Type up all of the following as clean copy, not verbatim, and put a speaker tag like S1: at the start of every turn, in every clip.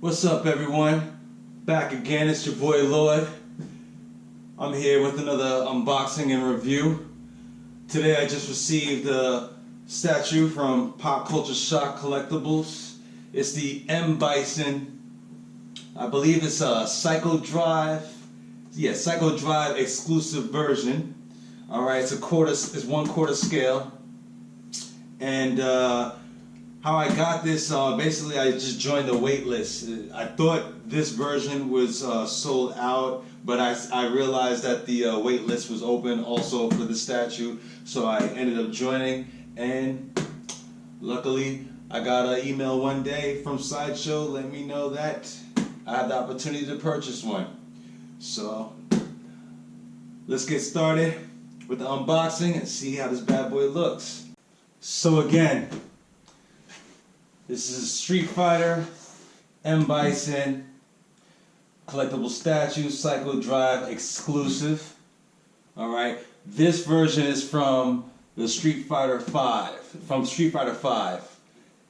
S1: What's up, everyone? Back again, it's your boy L.A.W.D. I'm here with another unboxing and review. Today I just received a statue from Pop Culture Shock Collectibles. It's the Bison. I believe it's a Psycho Drive exclusive version. Alright, it's 1/4 scale. And how I got this, basically I just joined the wait list. I thought this version was sold out, but I realized that the wait list was open also for the statue, so I ended up joining, and luckily I got an email one day from Sideshow letting me know that I had the opportunity to purchase one. So let's get started with the unboxing and see how this bad boy looks. So again, this is Street Fighter, Bison, collectible statue, Psycho Drive exclusive. Alright, this version is from the Street Fighter 5,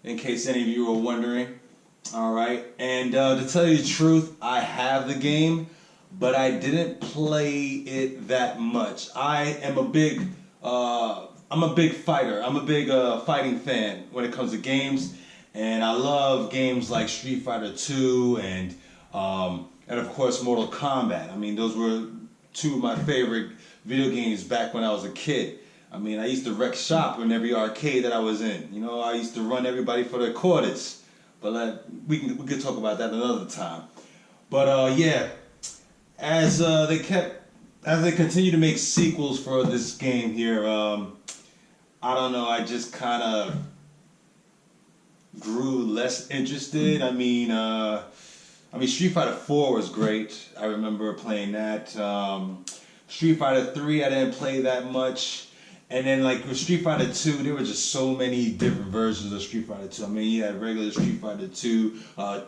S1: in case any of you are wondering. Alright, and to tell you the truth, I have the game, but I didn't play it that much. I am a big fighter. I'm a big fighting fan when it comes to games. And I love games like Street Fighter 2 and of course Mortal Kombat. I mean, those were two of my favorite video games back when I was a kid. I mean, I used to wreck shop in every arcade that I was in. You know, I used to run everybody for their quarters. But we can talk about that another time. But yeah, as they continue to make sequels for this game here, I don't know. I just kind of grew less interested. I mean, Street Fighter 4 was great. I remember playing that. Street Fighter 3, I didn't play that much. And then, like with Street Fighter 2, there were just so many different versions of Street Fighter 2. I mean, you had regular Street Fighter 2,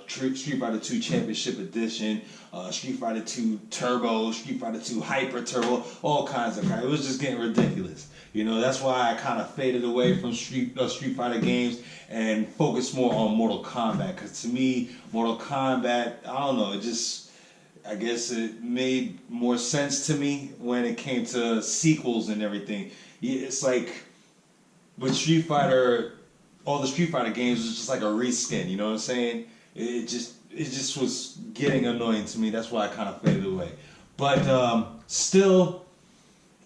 S1: Street Fighter 2 Championship Edition, Street Fighter 2 Turbo, Street Fighter 2 Hyper Turbo, all kinds of crap. It was just getting ridiculous. You know, that's why I kind of faded away from Street Fighter games and focused more on Mortal Kombat. Because to me, Mortal Kombat, I don't know, I guess it made more sense to me when it came to sequels and everything. It's like with Street Fighter, all the Street Fighter games was just like a reskin. You know what I'm saying? It just was getting annoying to me. That's why I kind of faded away. But still,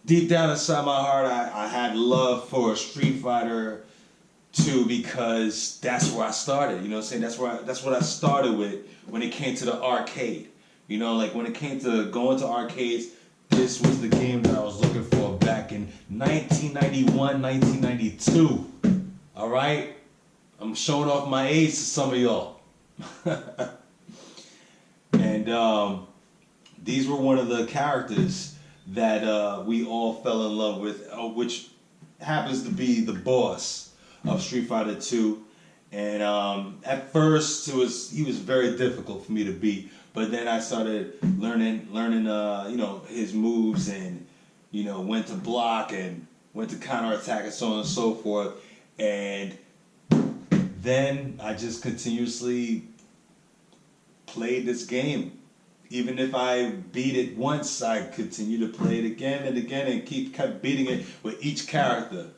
S1: deep down inside my heart, I had love for Street Fighter 2 because that's where I started. You know what I'm saying? That's what I started with when it came to the arcade. You know, like when it came to going to arcades, this was the game that I was looking for back in 1991, 1992. All right? I'm showing off my age to some of y'all. And these were one of the characters that we all fell in love with, which happens to be the boss of Street Fighter 2. And at first, he was very difficult for me to beat. But then I started learning, you know, his moves and, you know, when to block and when to counterattack and so on and so forth. And then I just continuously played this game. Even if I beat it once, I continue to play it again and again and kept beating it with each character.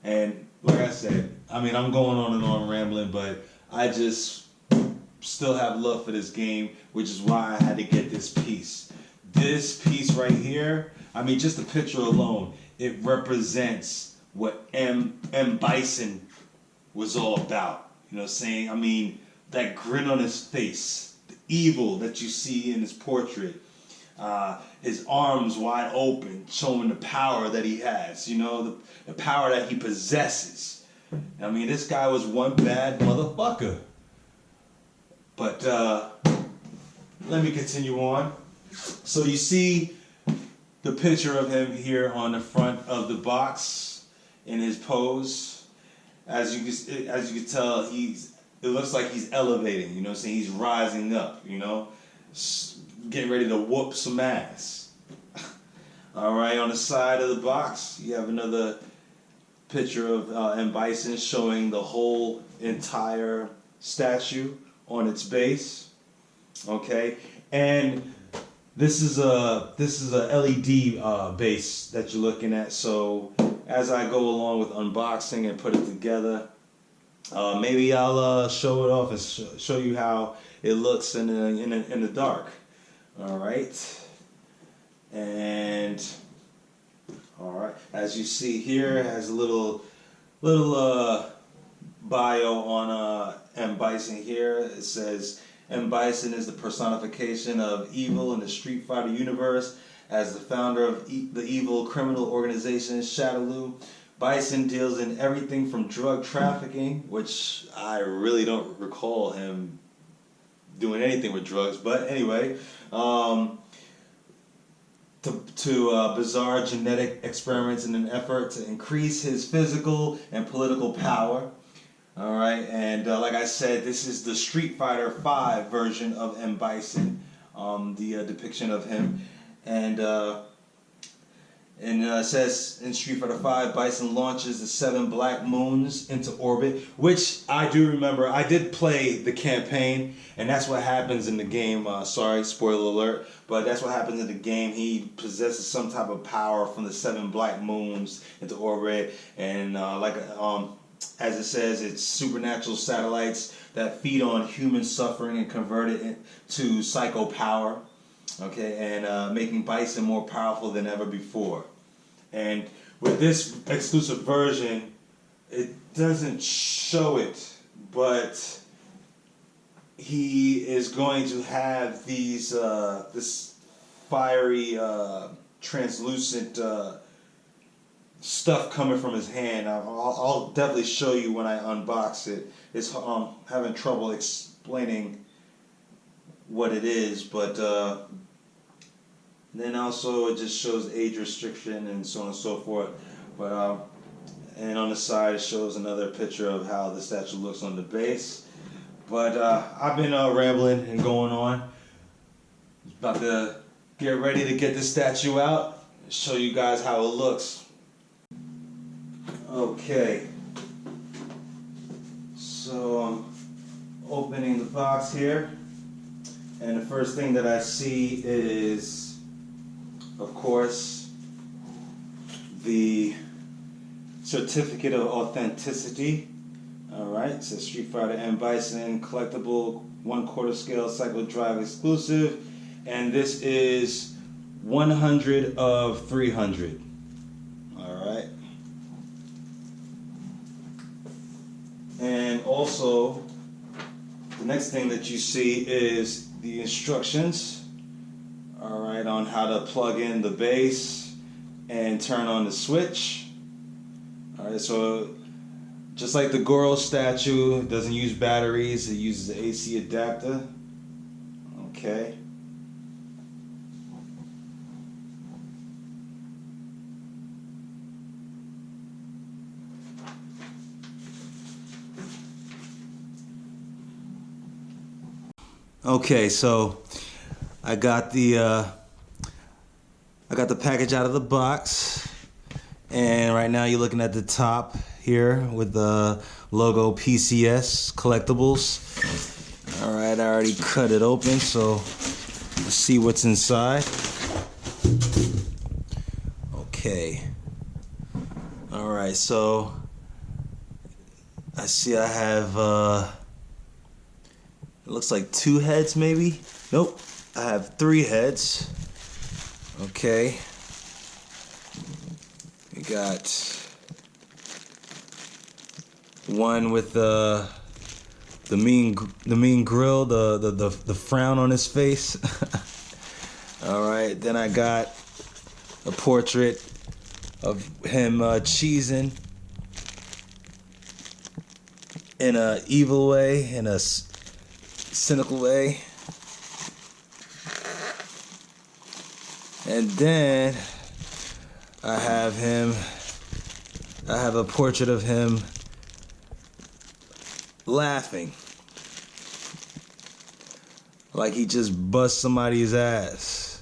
S1: And like I said, I mean, I'm going on and on rambling, but I just still have love for this game, which is why I had to get this piece. This piece right here, I mean, just the picture alone, it represents what Bison was all about. You know what I'm saying? I mean, that grin on his face, the evil that you see in his portrait, his arms wide open, showing the power that he has, you know, the power that he possesses. I mean, this guy was one bad motherfucker. But let me continue on. So you see the picture of him here on the front of the box in his pose. As you can tell, it looks like he's elevating. You know what I'm saying? He's rising up. You know, getting ready to whoop some ass. All right, on the side of the box, you have another picture of Bison showing the whole entire statue on its base. Okay, and this is a LED base that you're looking at. So as I go along with unboxing and put it together, maybe I'll show it off and show you how it looks in the dark. All right, and all right, as you see here, it has a little bio on M. Bison here. It says M. Bison is the personification of evil in the Street Fighter universe. As the founder of the evil criminal organization L.A.W.D, Bison deals in everything from drug trafficking, which I really don't recall him doing anything with drugs, but anyway, to bizarre genetic experiments in an effort to increase his physical and political power. All right, and like I said, this is the Street Fighter V version of M. Bison, the depiction of him, and it says in Street Fighter V, Bison launches the 7 black moons into orbit, which I do remember. I did play the campaign, and that's what happens in the game. Sorry, spoiler alert, but that's what happens in the game. He possesses some type of power from the 7 black moons into orbit, and as it says, it's supernatural satellites that feed on human suffering and convert it into psycho power. Okay, and making Bison more powerful than ever before. And with this exclusive version, it doesn't show it, but he is going to have these this fiery, translucent stuff coming from his hand. I'll definitely show you when I unbox it. It's having trouble explaining what it is, but then also it just shows age restriction and so on and so forth. But and on the side it shows another picture of how the statue looks on the base. But I've been rambling and going on. About to get ready to get the statue out and show you guys how it looks. Okay, so I'm opening the box here, and the first thing that I see is, of course, the certificate of authenticity. Alright, it says Street Fighter M. Bison collectible 1/4 scale cycle drive exclusive, and this is 100 of 300. Alright. And also, the next thing that you see is the instructions, all right, on how to plug in the base and turn on the switch. All right, so just like the Goro statue, it doesn't use batteries, it uses the AC adapter. Okay. Okay, so I got the package out of the box, and right now you're looking at the top here with the logo PCS Collectibles. All right, I already cut it open, so let's see what's inside. Okay. All right, so I see I have it looks like 2 heads, maybe? Nope, I have 3 heads. Okay. We got one with the mean grill, the frown on his face. All right, then I got a portrait of him cheesing in a evil way, in a cynical way. And then I have a portrait of him laughing like he just bust somebody's ass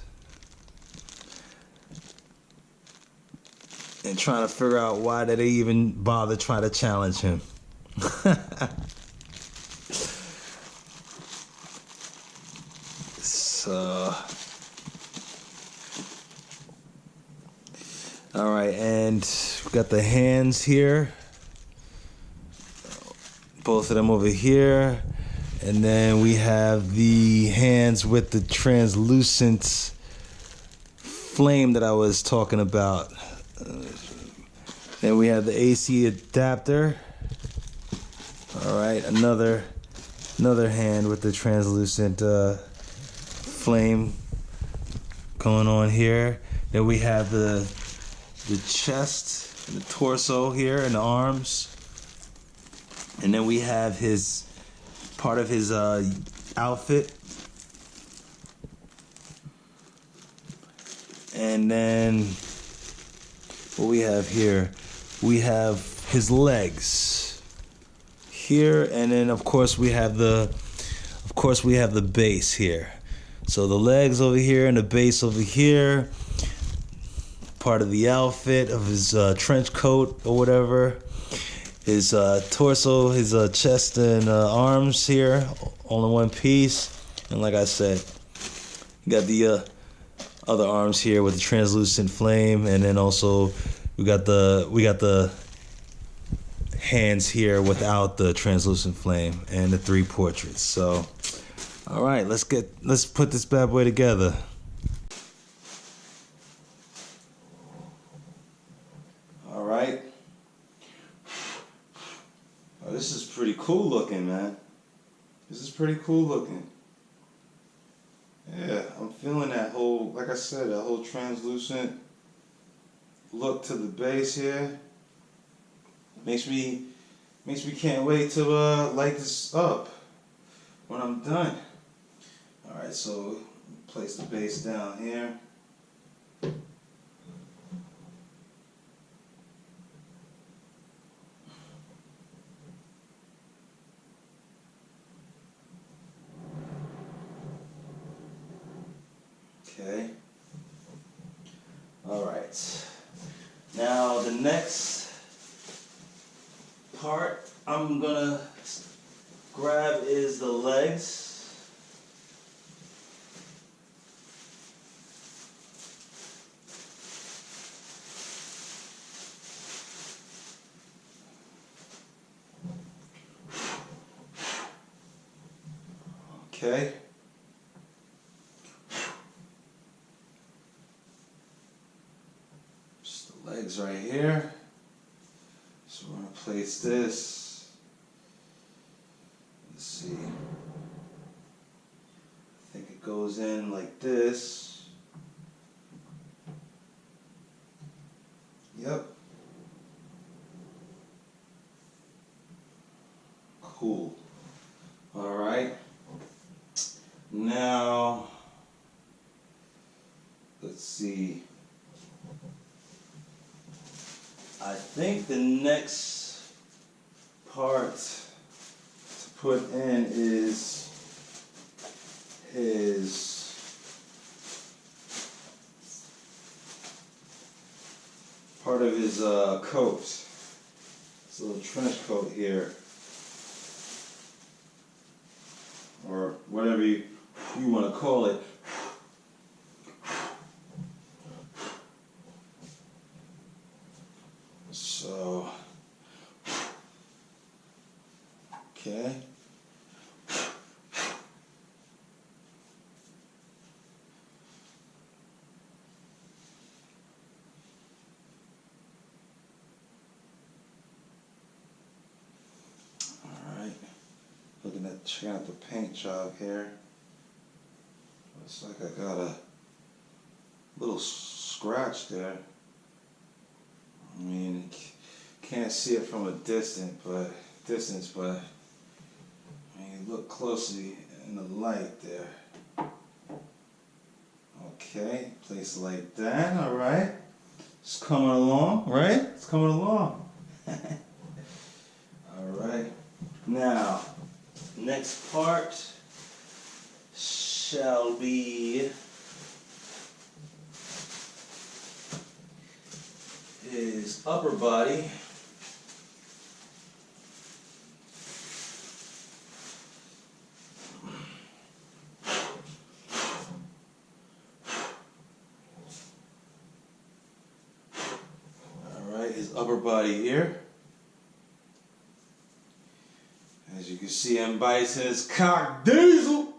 S1: and trying to figure out why did they even bother trying to challenge him. So, all right, and we got the hands here. Both of them over here. And then we have the hands with the translucent flame that I was talking about. Then we have the AC adapter. All right, another hand with the translucent flame going on here. Then we have the chest and the torso here and the arms. And then we have his part of his outfit. And then what we have here, we have his legs here, and then of course we have the base here. So the legs over here and the base over here, part of the outfit of his trench coat or whatever. His torso, his chest and arms here, all in one piece. And like I said, you got the other arms here with the translucent flame, and then also we got the hands here without the translucent flame, and the 3 portraits. So, all right, let's put this bad boy together. All right. Oh, this is pretty cool looking, man. This is pretty cool looking. Yeah, I'm feeling that whole, like I said, that whole translucent look to the base here. Makes me can't wait to light this up when I'm done. All right, so place the base down here. Okay. All right. Now the next part I'm gonna grab is the legs. Okay. Just the legs right here. So we're gonna place this. Let's see. I think it goes in like this. Yep. Cool. All right. Now, let's see. I think the next part to put in is his part of his coat. This little trench coat here, or whatever you want to call it. So, okay. Checking out the paint job here. Looks like I got a little scratch there. I mean, can't see it from a distance, but I mean, look closely in the light there. Okay, place it like that. All right, it's coming along, right? It's coming along. All right, now. Next part shall be his upper body. his upper body here. As you can see, M. Bison is cock diesel.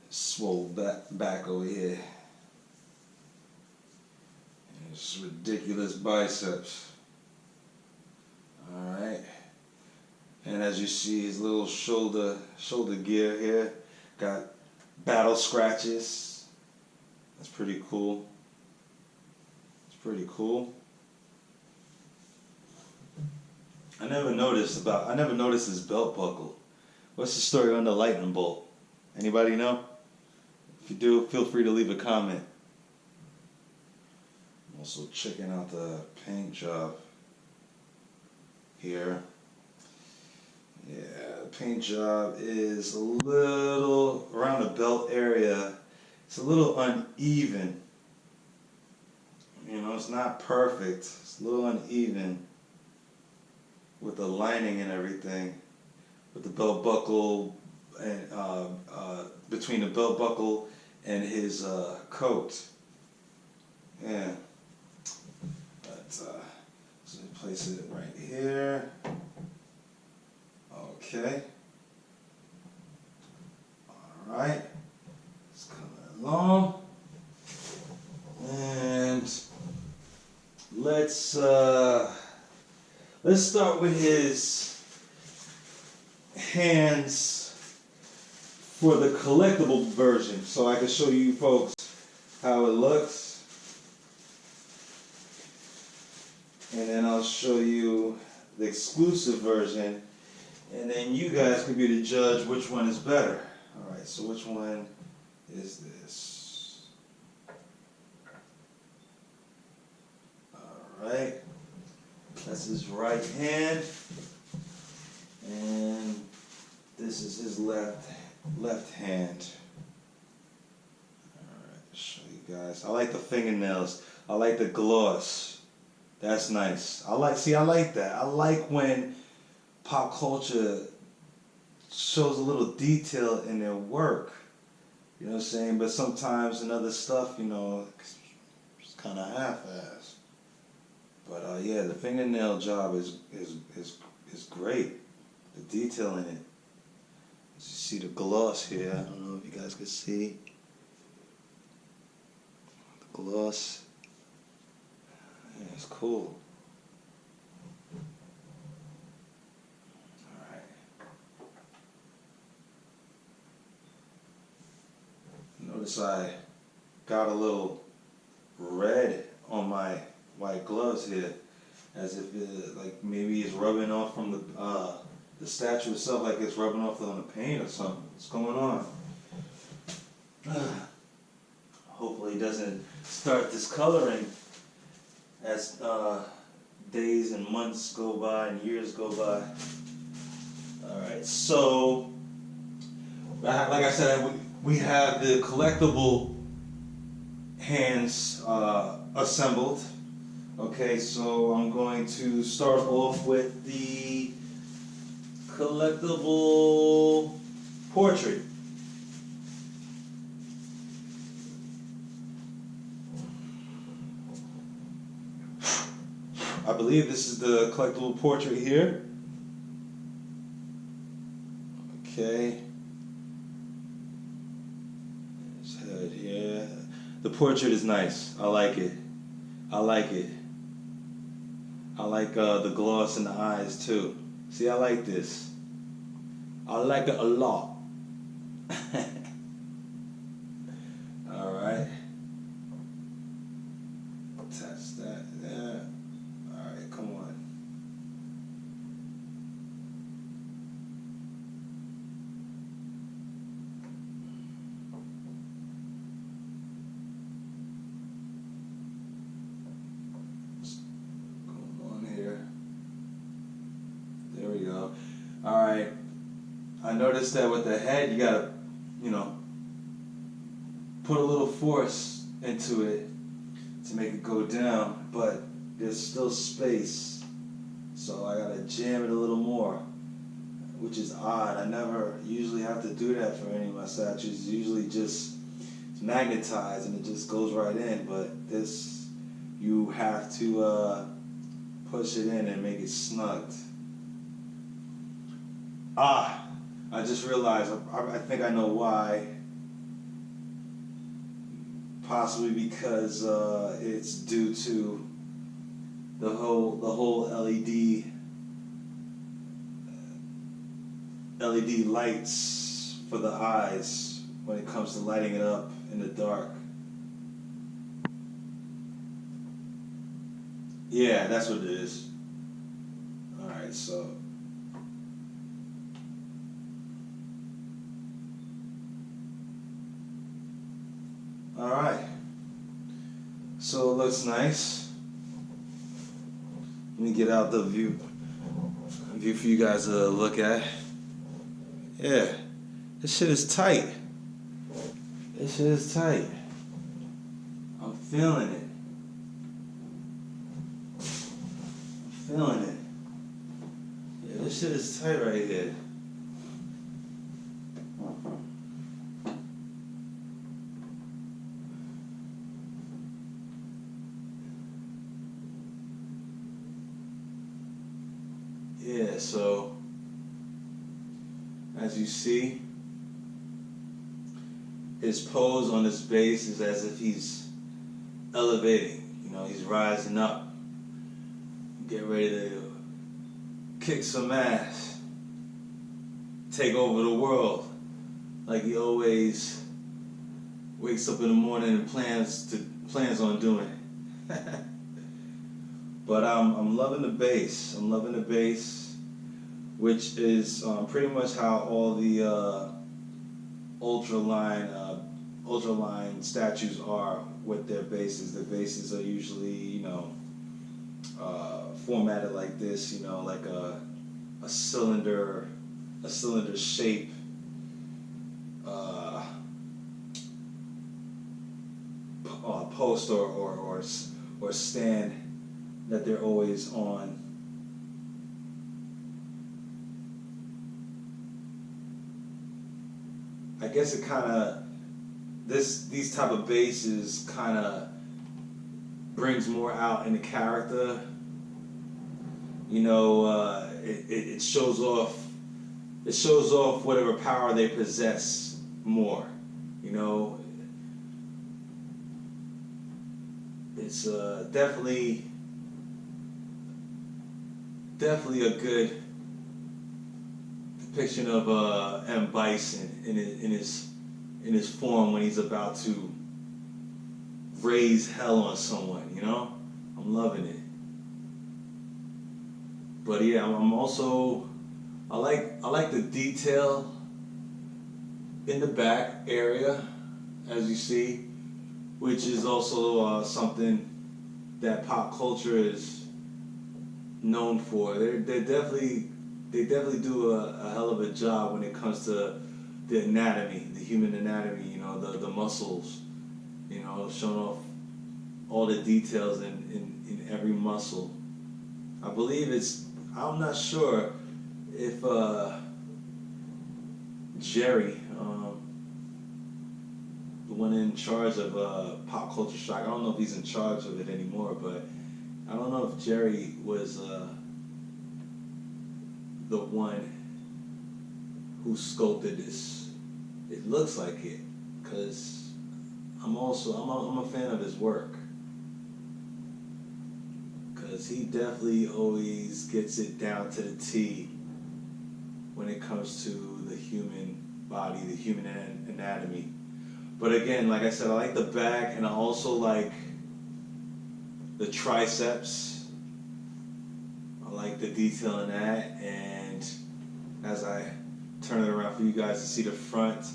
S1: Swole back over here. And it's ridiculous biceps. Alright. And as you see, his little shoulder gear here got battle scratches. That's pretty cool. It's pretty cool. I never noticed his belt buckle. What's the story on the lightning bolt? Anybody know? If you do, feel free to leave a comment. I'm also checking out the paint job here. Yeah, the paint job is a little, around the belt area, it's a little uneven. You know, it's not perfect. It's a little uneven with the lining and everything. With the belt buckle and between the belt buckle and his coat. Yeah. But so place it right here. Okay. All right. It's coming along. And let's start with his hands for the collectible version, so I can show you folks how it looks. And then I'll show you the exclusive version, and then you guys can be the judge which one is better. Alright, so which one is this? Alright, that's his right hand, and this is his left hand. Alright, show you guys. I like the fingernails. I like the gloss. That's nice. I like that. I like when pop culture shows a little detail in their work. You know what I'm saying? But sometimes in other stuff, you know, it's kind of half-assed. But yeah, the fingernail job is great. The detail in it. As you see the gloss here. I don't know if you guys can see the gloss. Yeah, it's cool. Alright. Notice I got a little red on my white gloves here, as if it, like maybe it's rubbing off from the statue itself, like it's rubbing off on the paint or something. What's going on? Hopefully it doesn't start discoloring as days and months go by and years go by. Alright, so like I said, we have the collectible hands assembled. Okay, so I'm going to start off with the collectible portrait. I believe this is the collectible portrait here. Okay. His head here. The portrait is nice. I like it. I like it. I like the gloss in the eyes too. See, I like this. I like it a lot. Alright. Attach that there. Alright, come on. There we go. Alright. I noticed that with the head, you gotta, you know, put a little force into it to make it go down, but there's still space. So I gotta jam it a little more, which is odd. I never usually have to do that for any of my statues. Usually just it's magnetized and it just goes right in, but this you have to push it in and make it snugged. Ah, I just realized, I think I know why. Possibly because it's due to the whole LED lights for the eyes when it comes to lighting it up in the dark. Yeah, that's what it is. Alright, so alright. So it looks nice. Let me get out the view for you guys to look at. Yeah, this shit is tight. This shit is tight. I'm feeling it. I'm feeling it. Yeah, this shit is tight right here. Yeah, so as you see, his pose on this bass is as if he's elevating, you know, he's rising up, get ready to kick some ass, take over the world, like he always wakes up in the morning and plans on doing. But I'm loving the bass. I'm loving the bass, which is pretty much how all the ultraline statues are with their basses. The basses are usually, you know, formatted like this, you know, like a cylinder shape. Post or stand that they're always on. I guess it kind of, these type of basses kind of brings more out in the character. You know, it shows off whatever power they possess more. You know, it's definitely a good depiction of M. Bison in his form when he's about to raise hell on someone. You know, I'm loving it. But yeah, I'm also, I like the detail in the back area, as you see, which is also something that pop culture is known for. They definitely do a hell of a job when it comes to the anatomy, the human anatomy. You know, the muscles. You know, showing off all the details in every muscle. I believe I'm not sure if Jerry, the one in charge of Pop Culture Shock, I don't know if he's in charge of it anymore, but I don't know if Jerry was the one who sculpted this. It looks like it, because I'm a fan of his work, because he definitely always gets it down to the T when it comes to the human body, the human anatomy. But again, like I said, I like the back, and I also like the triceps. I like the detail in that, and as I turn it around for you guys to see the front,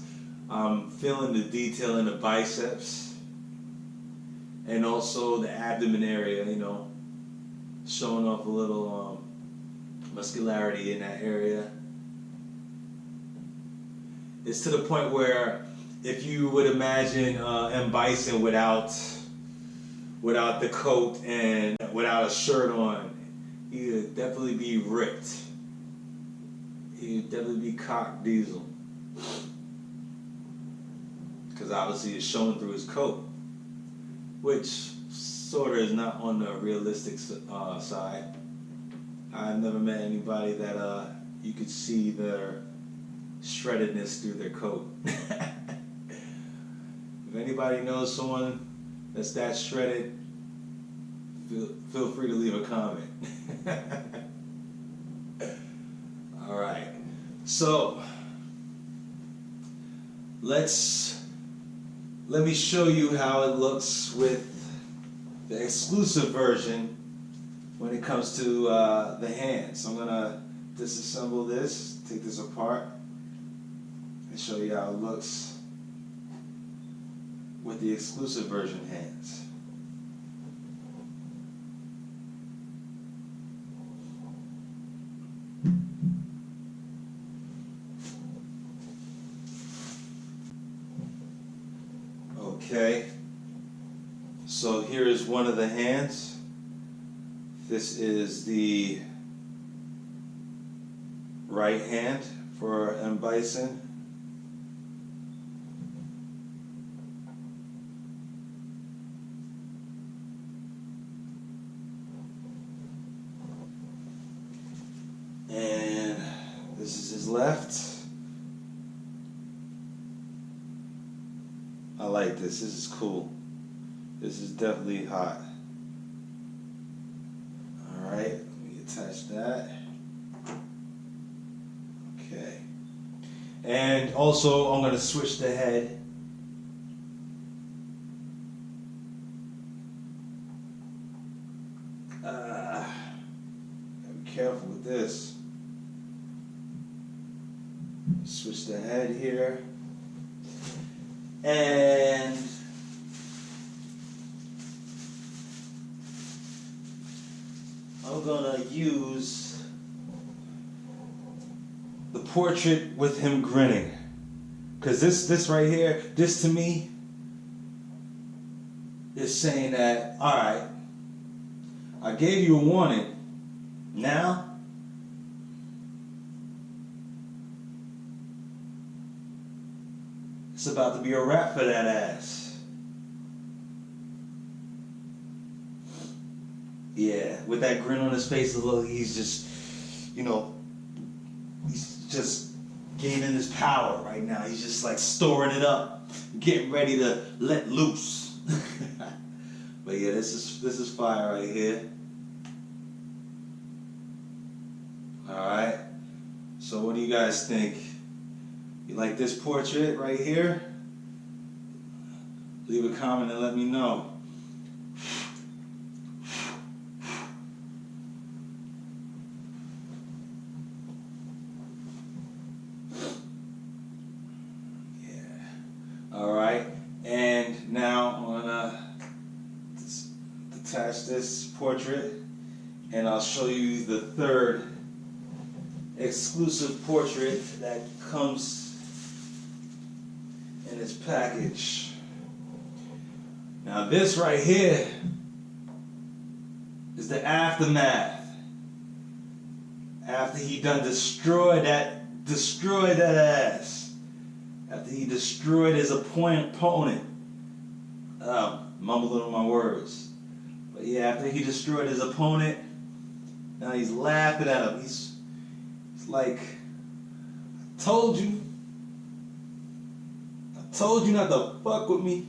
S1: I'm feeling the detail in the biceps, and also the abdomen area, you know, showing off a little muscularity in that area. It's to the point where if you would imagine M. Bison without the coat and without a shirt on, he would definitely be ripped. He would definitely be cock diesel, because obviously it's showing through his coat, which sort of is not on the realistic side. I've never met anybody that you could see their shreddedness through their coat. If anybody knows someone that's that shredded, feel free to leave a comment. All right, so let me show you how it looks with the exclusive version when it comes to the hands. So I'm gonna disassemble this, take this apart, and show you how it looks with the exclusive version hands. Okay, so here is one of the hands. This is the right hand for M. Bison. And this is his left. I like this. This is cool. This is definitely hot. Alright, let me attach that. Okay. And also, I'm going to switch the head. Gotta be careful with this. Switch the head here. And I'm gonna use the portrait with him grinning, because this right here, this to me is saying that, all right, I gave you a warning. Now it's about to be a wrap for that ass. Yeah, with that grin on his face, look, he's just, he's just gaining his power right now. He's just like storing it up, getting ready to let loose. But yeah, this is fire right here. All right. So what do you guys think? You like this portrait right here? Leave a comment and let me know. Yeah. Alright, and now I'm gonna detach this portrait, and I'll show you the third exclusive portrait that comes in its package. Now this right here is the aftermath. After he done destroyed that ass. After he destroyed his opponent. Mumbling on my words. But yeah, after he destroyed his opponent, now he's laughing at him. He's like, I told you not to fuck with me.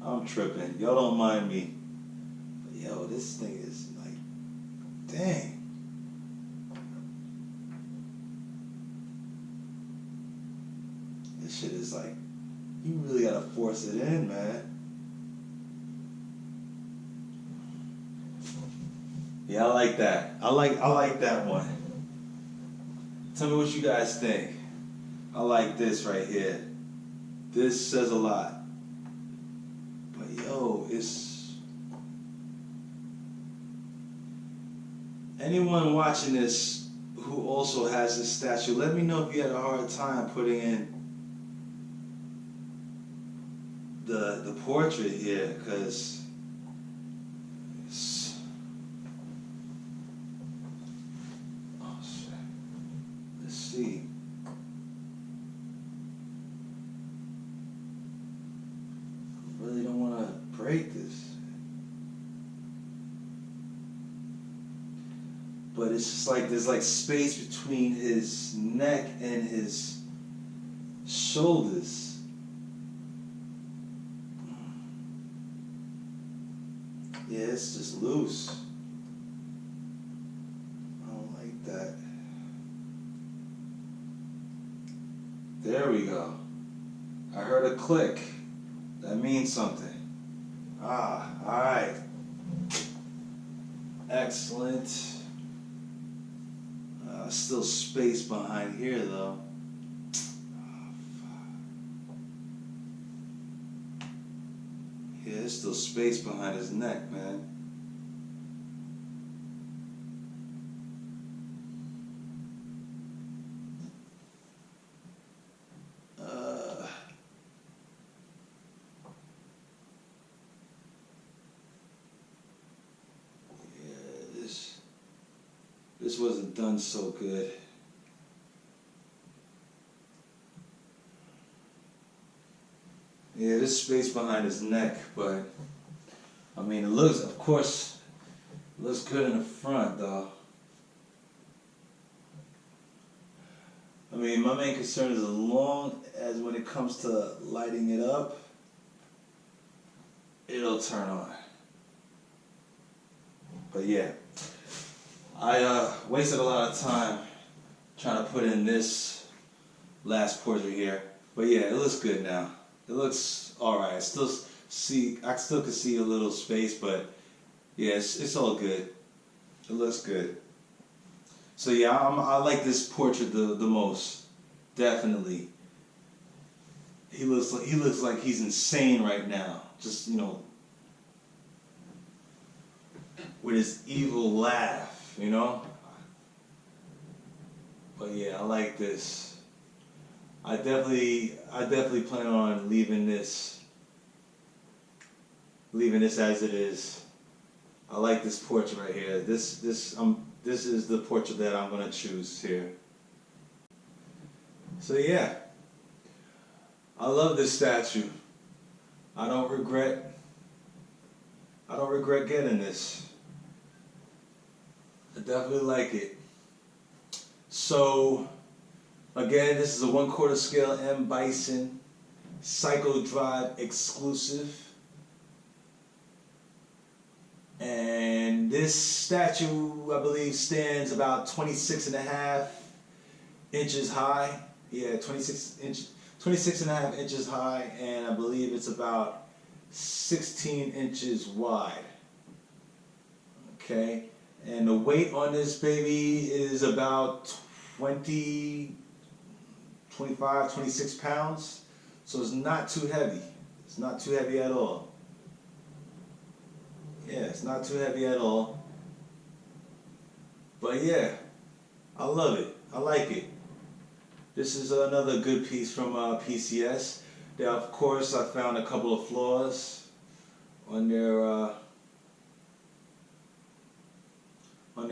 S1: I'm tripping. Y'all don't mind me. But yo, this thing is like, dang. This shit is like, you really gotta force it in, man. Yeah, I like that. I like that one. Tell me what you guys think. I like this right here. This says a lot. But yo, it's... Anyone watching this who also has this statue, let me know if you had a hard time putting in the portrait here, because it's... Oh shit. Let's see. it's just like there's like space between his neck and his shoulders. Yeah, it's just loose. I don't like that. There we go. I heard a click. That means something. Ah, alright. Excellent. Still space behind here though. Yeah, there's still space behind his neck, man. This wasn't done so good. Yeah, there's space behind his neck, but I mean, it looks, of course, it looks good in the front, though. I mean, my main concern is as long as when it comes to lighting it up, it'll turn on. But yeah. I wasted a lot of time trying to put in this last portrait here, but yeah, it looks good now. It looks all right. I still can see a little space, but yeah, it's all good. It looks good. So yeah, I like this portrait the most, definitely. He looks like he's insane right now. Just with his evil laugh. But yeah, I like this. I definitely plan on leaving this as it is. I like this portrait right here. This is the portrait that I'm gonna choose here. So yeah, I love this statue. I don't regret getting this. I definitely like it. So, again, this is a 1/4 scale M Bison Psycho Drive exclusive. And this statue, I believe, stands about 26.5 inches high. Yeah, 26.5 inches high, and I believe it's about 16 inches wide. Okay. And the weight on this baby is about 20, 25, 26 pounds. So it's not too heavy. It's not too heavy at all. Yeah, it's not too heavy at all. But yeah, I love it. I like it. This is another good piece from PCS. Now, of course, I found a couple of flaws on their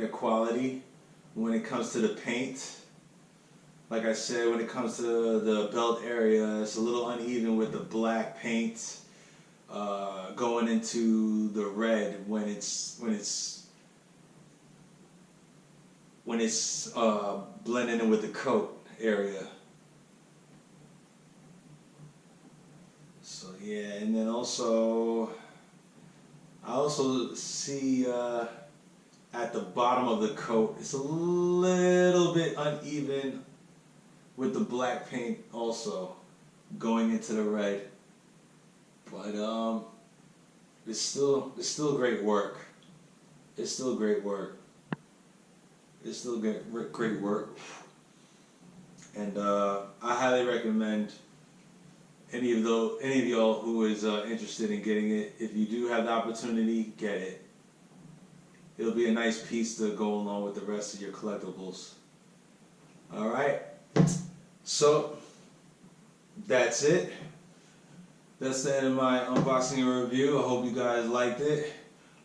S1: quality when it comes to the paint. Like I said, when it comes to the belt area, it's a little uneven with the black paint going into the red when it's blending in with the coat area. So yeah, and then I also see at the bottom of the coat, it's a little bit uneven with the black paint also going into the red. But it's still great work. It's still great work. It's still great work. And I highly recommend any of y'all who is interested in getting it. If you do have the opportunity, get it. It'll be a nice piece to go along with the rest of your collectibles. Alright, so that's it. That's the end of my unboxing and review. I hope you guys liked it.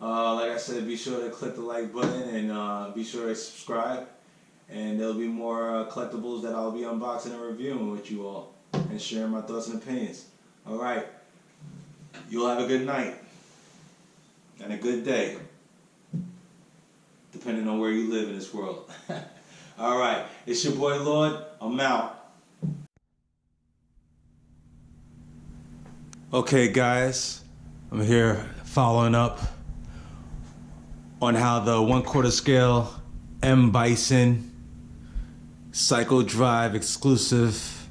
S1: Like I said, be sure to click the like button and be sure to subscribe. And there'll be more collectibles that I'll be unboxing and reviewing with you all and sharing my thoughts and opinions. Alright, you'll have a good night and a good day. depending on where you live in this world. All right, it's your boy Lord. I'm out. Okay, guys, I'm here following up on how the 1/4 scale M. Bison Cycle Drive exclusive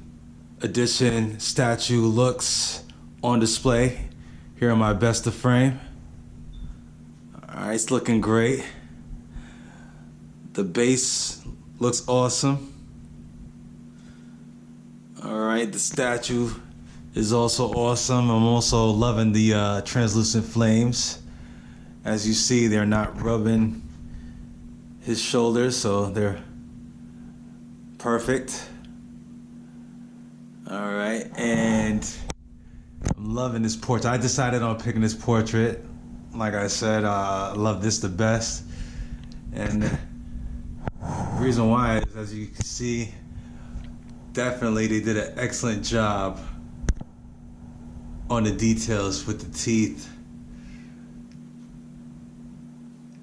S1: edition statue looks on display here in my best of frame. Alright, it's looking great. The base looks awesome. Alright, the statue is also awesome. I'm also loving the translucent flames. As you see, they're not rubbing his shoulders, so they're perfect. Alright, and I'm loving this portrait. I decided on picking this portrait. Like I said, I love this the best. And the reason why is, as you can see, definitely they did an excellent job on the details with the teeth.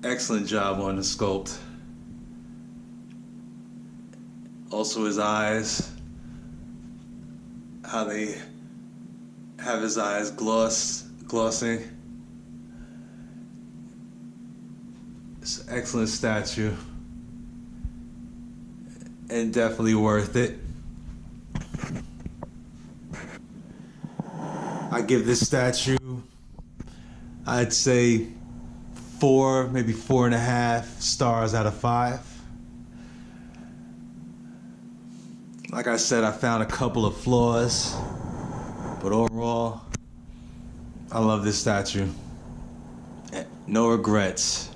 S1: Excellent job on the sculpt. Also his eyes, how they have his eyes glossing. It's an excellent statue and definitely worth it. I give this statue, I'd say 4, maybe 4.5 stars out of 5. Like I said, I found a couple of flaws, but overall, I love this statue. No regrets.